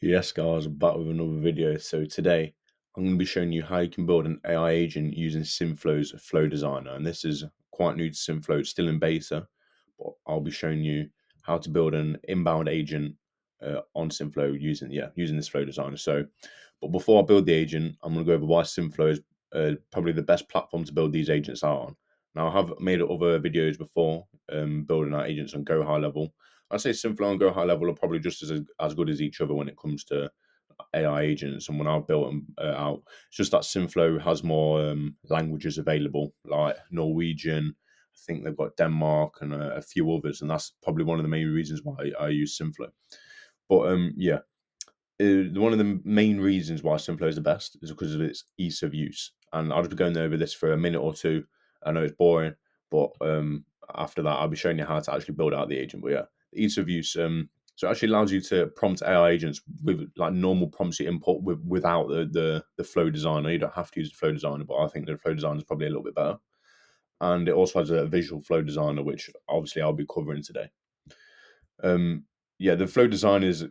Yes, guys, I'm back with another video. So today I'm going to be showing you how you can build an AI agent using Synthflow's Flow Designer. And this is quite new to Synthflow, it's still in beta, but I'll be showing you how to build an inbound agent on Synthflow using this Flow Designer. But before I build the agent, I'm going to go over why Synthflow is probably the best platform to build these agents out on. Now, I have made other videos before building out agents on Go High Level. I'd say Synthflow and Go High Level are probably just as good as each other when it comes to AI agents. And when I've built them out, it's just that Synthflow has more languages available, like Norwegian. I think they've got Denmark and a few others, and that's probably one of the main reasons why I use Synthflow. But one of the main reasons why Synthflow is the best is because of its ease of use. And I'll just be going over this for a minute or two. I know it's boring, but after that, I'll be showing you how to actually build out the agent. But yeah, the ease of use. So it actually allows you to prompt AI agents with like normal prompts you input without the Flow Designer. You don't have to use the Flow Designer, but I think the Flow Designer is probably a little bit better. And it also has a visual Flow Designer, which obviously I'll be covering today. Um, yeah, the Flow Design is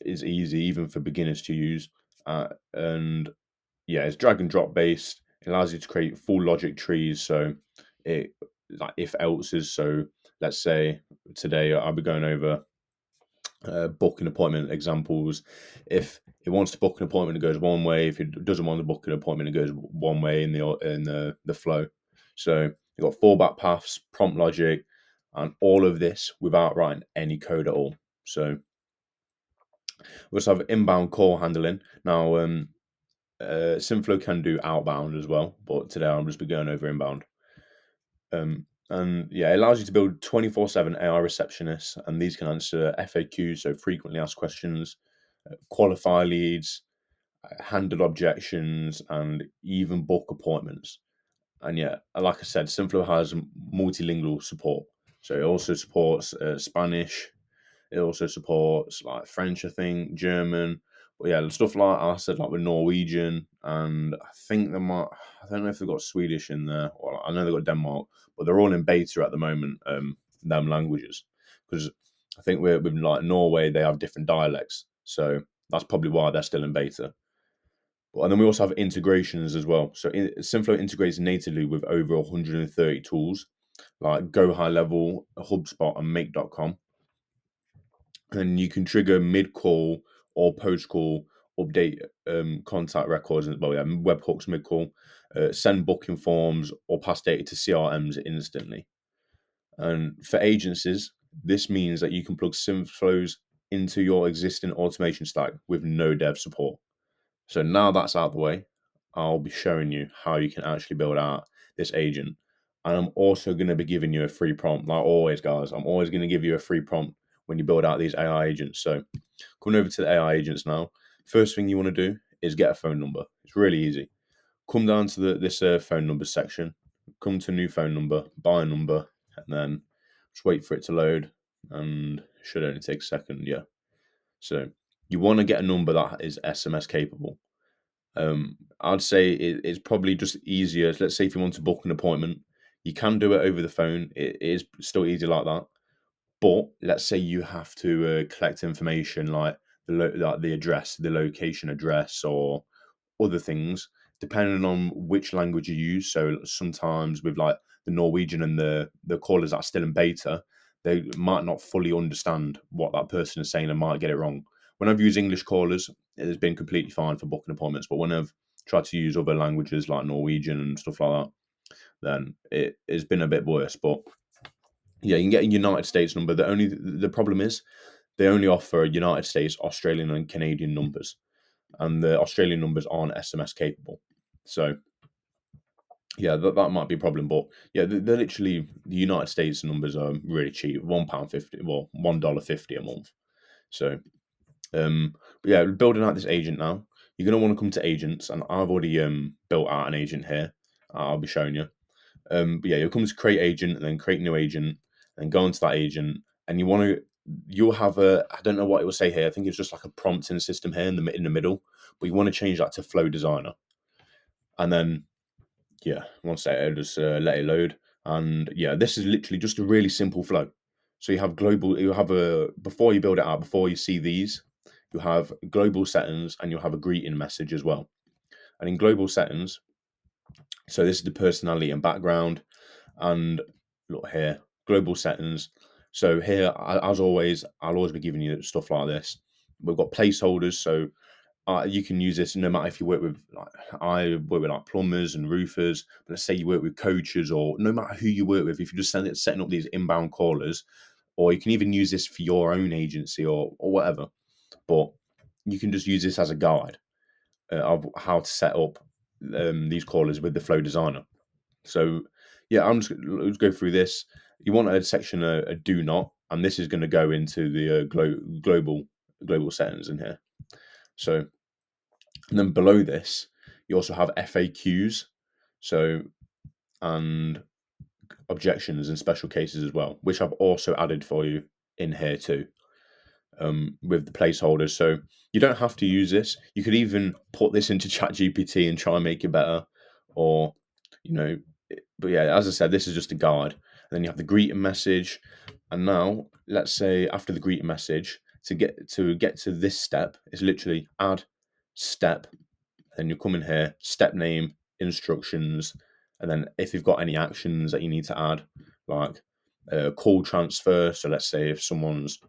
easy even for beginners to use, and yeah, it's drag and drop based. It allows you to create full logic trees. So it like if else's. So let's say today I'll be going over booking appointment examples. If it wants to book an appointment, it goes one way. If it doesn't want to book an appointment, it goes one way in the flow. So you've got fallback paths, prompt logic, and all of this without writing any code at all. So we also have inbound call handling. Now, Synthflow can do outbound as well, but today I'll just be going over inbound. And yeah, it allows you to build 24/7 AI receptionists, and these can answer FAQs, so frequently asked questions, qualify leads, handle objections, and even book appointments. And yeah, like I said, Synthflow has multilingual support. So it also supports Spanish. It also supports like French, I think, German. But yeah, stuff like I said, like with Norwegian, and I think they might. I don't know if they've got Swedish in there, or I know they've got Denmark, but they're all in beta at the moment. Them languages, because I think we're with like Norway, they have different dialects, so that's probably why they're still in beta. And then we also have integrations as well. So Synthflow integrates natively with over 130 tools like Go High Level, HubSpot, and Make.com. And you can trigger mid call or post call update contact records and well, yeah, webhooks mid call, send booking forms or pass data to CRMs instantly. And for agencies, this means that you can plug Synthflows into your existing automation stack with no dev support. So now that's out of the way, I'll be showing you how you can actually build out this agent. And I'm also going to be giving you a free prompt. Like always, guys, I'm always going to give you a free prompt when you build out these AI agents. So coming over to the AI agents now, first thing you want to do is get a phone number. It's really easy. Come down to this phone number section, come to new phone number, buy a number, and then just wait for it to load. And it should only take a second, yeah. So you want to get a number that is SMS capable. I'd say it's probably just easier. Let's say if you want to book an appointment, you can do it over the phone. It is still easy like that. But let's say you have to collect information like like the address, the location address, or other things, depending on which language you use. So sometimes with like the Norwegian and the callers that are still in beta, they might not fully understand what that person is saying and might get it wrong. When I've used English callers, it has been completely fine for booking appointments. But when I've tried to use other languages like Norwegian and stuff like that, then it has been a bit worse. But yeah, you can get a United States number. The problem is they only offer United States, Australian, and Canadian numbers, and the Australian numbers aren't SMS capable. So yeah, that might be a problem. But yeah, they're literally the United States numbers are really cheap, £1.50, well, $1.50 a month. So but yeah, building out this agent now. You're gonna want to come to agents, and I've already built out an agent here. I'll be showing you. But yeah, you'll come to create agent and then create new agent and go into that agent, and you'll have I don't know what it will say here. I think it's just like a prompting system here in the middle, but you want to change that to Flow Designer, and then yeah, once that just let it load, and yeah, this is literally just a really simple flow. So you have global, you have a before you build it out, before you see these, you have global settings, and you'll have a greeting message as well. And in global settings, so this is the personality and background, and look here, global settings. So here, as always, I'll always be giving you stuff like this. We've got placeholders, so you can use this no matter if you work with, like, I work with like plumbers and roofers. But let's say you work with coaches, or no matter who you work with, if you just setting up these inbound callers, or you can even use this for your own agency or whatever. But you can just use this as a guide of how to set up these callers with the Flow Designer. So yeah, let's go through this. You want a section, a do not, and this is going to go into the global settings in here. So, and then below this, you also have FAQs, so, and objections and special cases as well, which I've also added for you in here too, with the placeholders. So you don't have to use this. You could even put this into ChatGPT and try and make it better, or you know. But yeah, as I said, this is just a guide. And then you have the greeting message, and now let's say after the greeting message, to get to this step, is literally add step. Then you come in here, step name, instructions, and then if you've got any actions that you need to add, like call transfer. So let's say if someone's,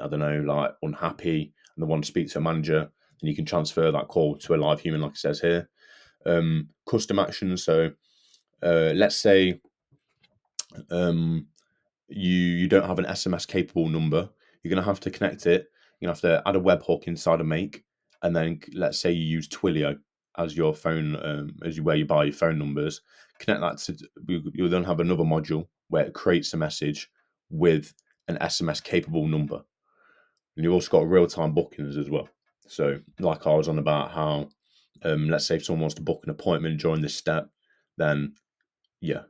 I don't know, like unhappy and they want to speak to a manager, then you can transfer that call to a live human, like it says here. Custom actions. So let's say you don't have an SMS capable number, you're going to have to connect it. You're going to have to add a webhook inside a make, and then let's say you use Twilio as your phone, where you buy your phone numbers. Connect that to, you'll then have another module where it creates a message with an SMS capable number. And you've also got real-time bookings as well. So like I was on about how, let's say if someone wants to book an appointment during this step, then yeah,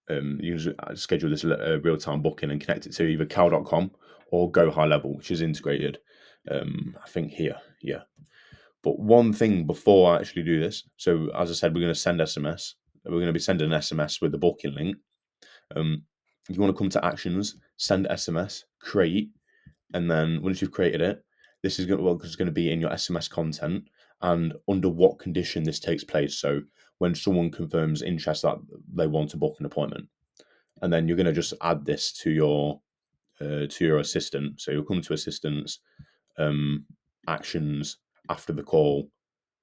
you can schedule this real-time booking and connect it to either cal.com or Go High Level, which is integrated, I think here, yeah. But one thing before I actually do this, so as I said, we're going to send SMS. We're going to be sending an SMS with the booking link. You want to come to actions, send SMS, create, and then once you've created it, this is going to be in your SMS content and under what condition this takes place. So when someone confirms interest that they want to book an appointment, and then you're going to just add this to your assistant. So you'll come to assistants, actions after the call,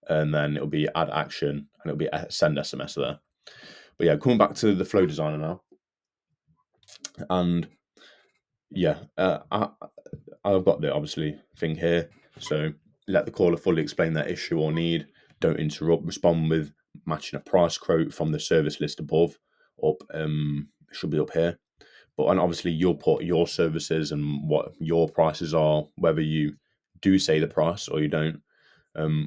and then it'll be add action, and it'll be send SMS there. But yeah, coming back to the Flow Designer now, and yeah, I've got the obviously thing here. So let the caller fully explain their issue or need. Don't interrupt. Respond with matching a price quote from the service list above. Up, should be up here. But and obviously you'll put your services and what your prices are, whether you do say the price or you don't.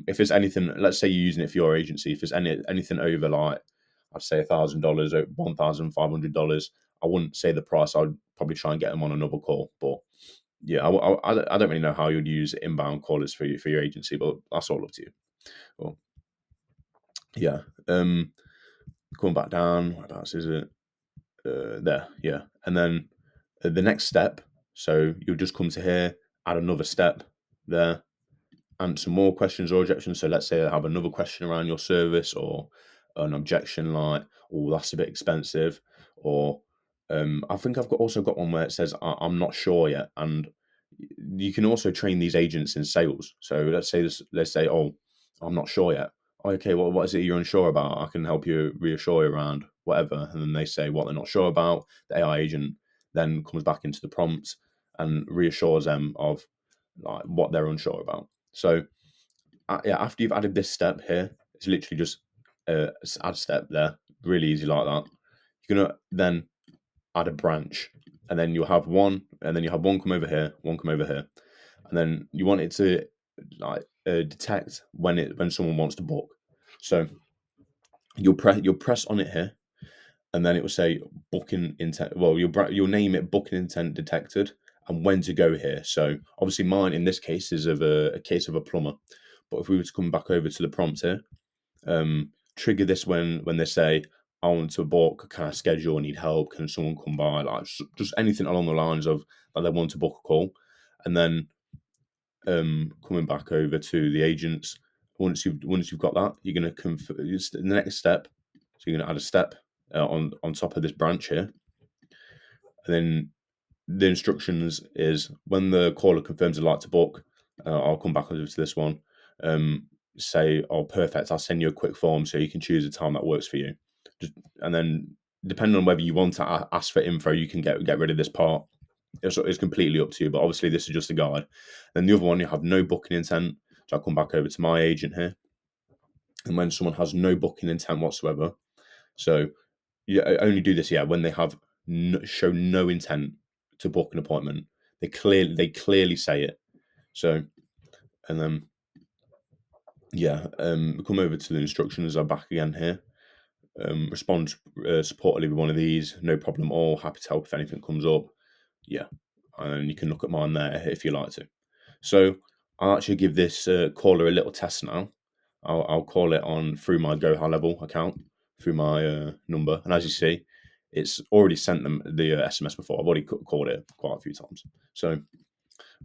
If it's anything, let's say you're using it for your agency, if it's anything over like, I'd say $1,000, $1,500, I wouldn't say the price. I'd probably try and get them on another call. But yeah, I don't really know how you'd use inbound callers for your agency, but that's all up to you. Well, yeah. Coming back down, what else is it? There, yeah. And then the next step, so you'll just come to here, add another step there, answer more questions or objections. So let's say I have another question around your service, or an objection like, oh, that's a bit expensive, or I think I've also got one where it says I'm not sure yet. And you can also train these agents in sales. So let's say, oh, I'm not sure yet. Okay, well, what is it you're unsure about? I can help you reassure you around whatever. And then they say what they're not sure about. The AI agent then comes back into the prompt and reassures them of like what they're unsure about. So yeah, after you've added this step here, it's literally just add step there, really easy like that. You're gonna then add a branch, and then you'll have one, and then you have one come over here, one come over here, and then you want it to like detect when someone wants to book. So you'll press on it here, and then it will say booking intent. Well, you'll name it booking intent detected, and when to go here. So obviously mine in this case is of a case of a plumber. But if we were to come back over to the prompt here, trigger this when they say, I want to book, can I schedule, I need help, can someone come by, like just anything along the lines of that they want to book a call. And then coming back over to the agents. Once you've got that, you're going to the next step. So you're going to add a step on top of this branch here, and then the instructions is when the caller confirms they'd like to book. I'll come back over to this one. Say, oh, perfect. I'll send you a quick form so you can choose a time that works for you. And then, depending on whether you want to ask for info, you can get rid of this part. It's completely up to you, but obviously this is just a guide. Then the other one, you have no booking intent. So I'll come back over to my agent here. And when someone has no booking intent whatsoever, so you only do this, yeah, when they have show no intent to book an appointment. They clearly say it. So, and then yeah, come over to the instructions. I'm back again here. Respond supportedly with one of these. No problem at all. Happy to help if anything comes up. Yeah, and you can look at mine there if you like to. So I'll actually give this caller a little test now. I'll call it on through my Go High Level account through my number, and as you see, it's already sent them the SMS before. I've already called it quite a few times. So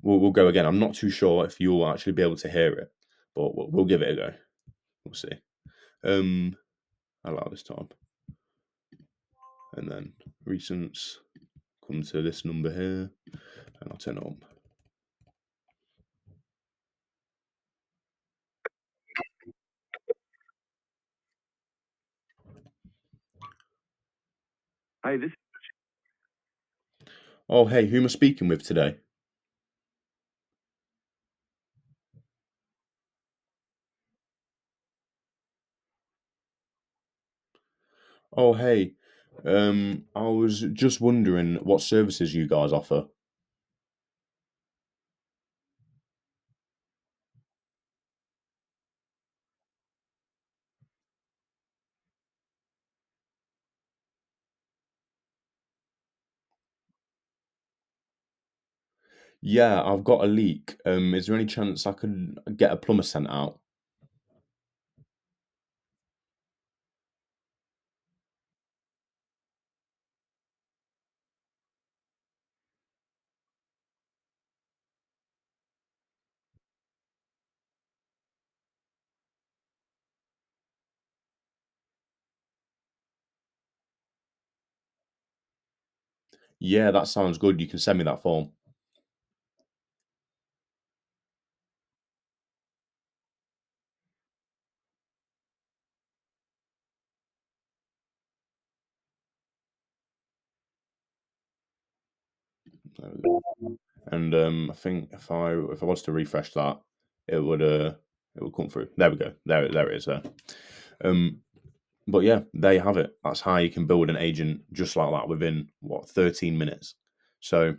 we'll go again. I'm not too sure if you'll actually be able to hear it, but we'll give it a go. We'll see. Allow this time, and then recents. Come to this number here, and I'll turn it on. Hi, this Oh, hey, who am I speaking with today? Oh, hey. I was just wondering what services you guys offer. Yeah, I've got a leak. Is there any chance I could get a plumber sent out? Yeah, that sounds good. You can send me that form. There we go. And I think if I was to refresh that, it would come through. There we go. There it is there. Um, but yeah, there you have it. That's how you can build an agent just like that within what 13 minutes. So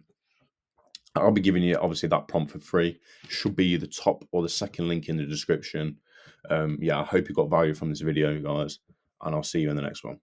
I'll be giving you obviously that prompt for free. Should be the top or the second link in the description. Yeah, I hope you got value from this video, guys, and I'll see you in the next one.